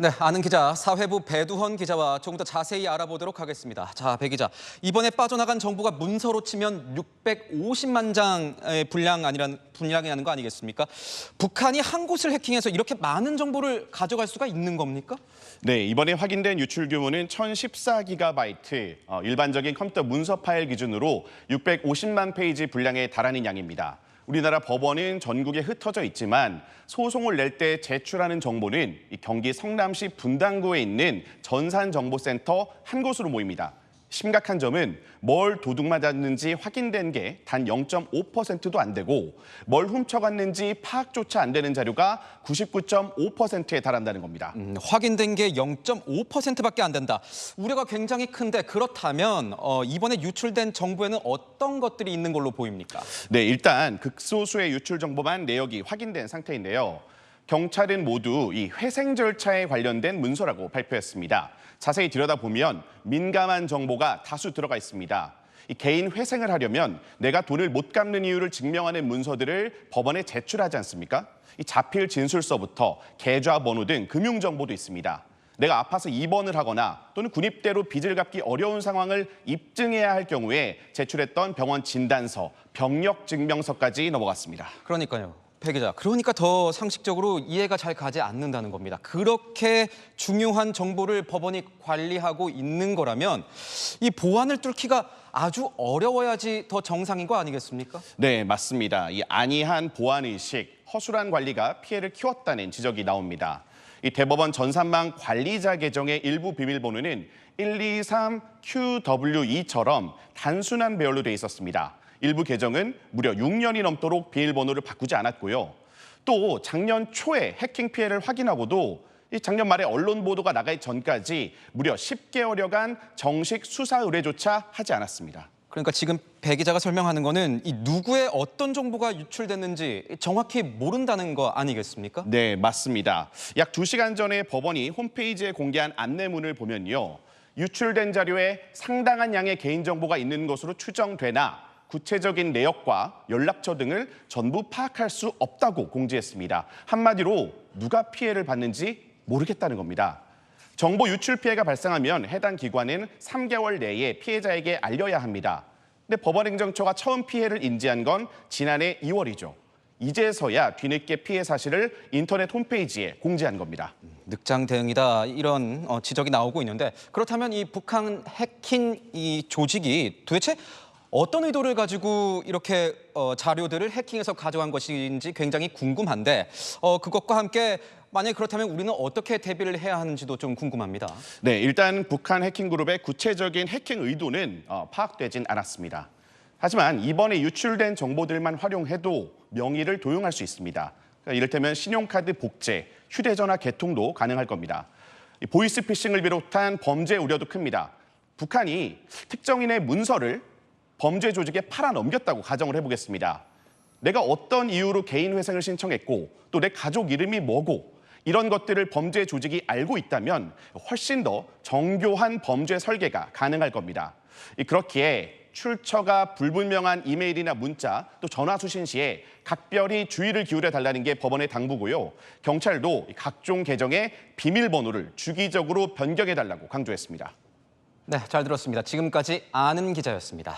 네, 아는 기자, 사회부 배두헌 기자와 조금 더 자세히 알아보도록 하겠습니다. 자, 배 기자, 이번에 빠져나간 정보가 문서로 치면 650만 장의 분량이라는 거 아니겠습니까? 북한이 한 곳을 해킹해서 이렇게 많은 정보를 가져갈 수가 있는 겁니까? 네, 이번에 확인된 유출 규모는 1014GB, 일반적인 컴퓨터 문서 파일 기준으로 650만 페이지 분량에 달하는 양입니다. 우리나라 법원은 전국에 흩어져 있지만 소송을 낼 때 제출하는 정보는 경기 성남시 분당구에 있는 전산정보센터 한 곳으로 모입니다. 심각한 점은 뭘 도둑맞았는지 확인된 게 단 0.5%도 안 되고 뭘 훔쳐갔는지 파악조차 안 되는 자료가 99.5%에 달한다는 겁니다. 확인된 게 0.5%밖에 안 된다. 우려가 굉장히 큰데 그렇다면 이번에 유출된 정보에는 어떤 것들이 있는 걸로 보입니까? 네, 일단 극소수의 유출 정보만 내역이 확인된 상태인데요. 경찰은 모두 이 회생 절차에 관련된 문서라고 발표했습니다. 자세히 들여다보면 민감한 정보가 다수 들어가 있습니다. 이 개인 회생을 하려면 내가 돈을 못 갚는 이유를 증명하는 문서들을 법원에 제출하지 않습니까? 이 자필 진술서부터 계좌번호 등 금융정보도 있습니다. 내가 아파서 입원을 하거나 또는 군입대로 빚을 갚기 어려운 상황을 입증해야 할 경우에 제출했던 병원 진단서, 병력 증명서까지 넘어갔습니다. 그러니까요. 배 기자, 그러니까 더 상식적으로 이해가 잘 가지 않는다는 겁니다. 그렇게 중요한 정보를 법원이 관리하고 있는 거라면 이 보안을 뚫기가 아주 어려워야지 더 정상인 거 아니겠습니까? 네, 맞습니다. 이 안이한 보안의식, 허술한 관리가 피해를 키웠다는 지적이 나옵니다. 이 대법원 전산망 관리자 계정의 일부 비밀번호는 123QW2처럼 단순한 배열로 돼 있었습니다. 일부 계정은 무려 6년이 넘도록 비밀번호를 바꾸지 않았고요. 또 작년 초에 해킹 피해를 확인하고도 작년 말에 언론 보도가 나가기 전까지 무려 10개월여간 정식 수사 의뢰조차 하지 않았습니다. 그러니까 지금 배 기자가 설명하는 거는 이 누구의 어떤 정보가 유출됐는지 정확히 모른다는 거 아니겠습니까? 네, 맞습니다. 약 2시간 전에 법원이 홈페이지에 공개한 안내문을 보면요. 유출된 자료에 상당한 양의 개인정보가 있는 것으로 추정되나 구체적인 내역과 연락처 등을 전부 파악할 수 없다고 공지했습니다. 한마디로 누가 피해를 받는지 모르겠다는 겁니다. 정보 유출 피해가 발생하면 해당 기관은 3개월 내에 피해자에게 알려야 합니다. 근데 법원행정처가 처음 피해를 인지한 건 지난해 2월이죠. 이제서야 뒤늦게 피해 사실을 인터넷 홈페이지에 공지한 겁니다. 늑장 대응이다 이런 지적이 나오고 있는데 그렇다면 이 북한 해킹 이 조직이 도대체 어떤 의도를 가지고 이렇게 자료들을 해킹해서 가져간 것인지 굉장히 궁금한데 그것과 함께 만약에 그렇다면 우리는 어떻게 대비를 해야 하는지도 좀 궁금합니다. 네, 일단 북한 해킹 그룹의 구체적인 해킹 의도는 파악되진 않았습니다. 하지만 이번에 유출된 정보들만 활용해도 명의를 도용할 수 있습니다. 그러니까 이를테면 신용카드 복제, 휴대전화 개통도 가능할 겁니다. 보이스피싱을 비롯한 범죄 우려도 큽니다. 북한이 특정인의 문서를 범죄 조직에 팔아넘겼다고 가정을 해보겠습니다. 내가 어떤 이유로 개인 회생을 신청했고 또 내 가족 이름이 뭐고 이런 것들을 범죄 조직이 알고 있다면 훨씬 더 정교한 범죄 설계가 가능할 겁니다. 그렇기에 출처가 불분명한 이메일이나 문자 또 전화 수신 시에 각별히 주의를 기울여 달라는 게 법원의 당부고요. 경찰도 각종 계정의 비밀번호를 주기적으로 변경해 달라고 강조했습니다. 네, 잘 들었습니다. 지금까지 아는 기자였습니다.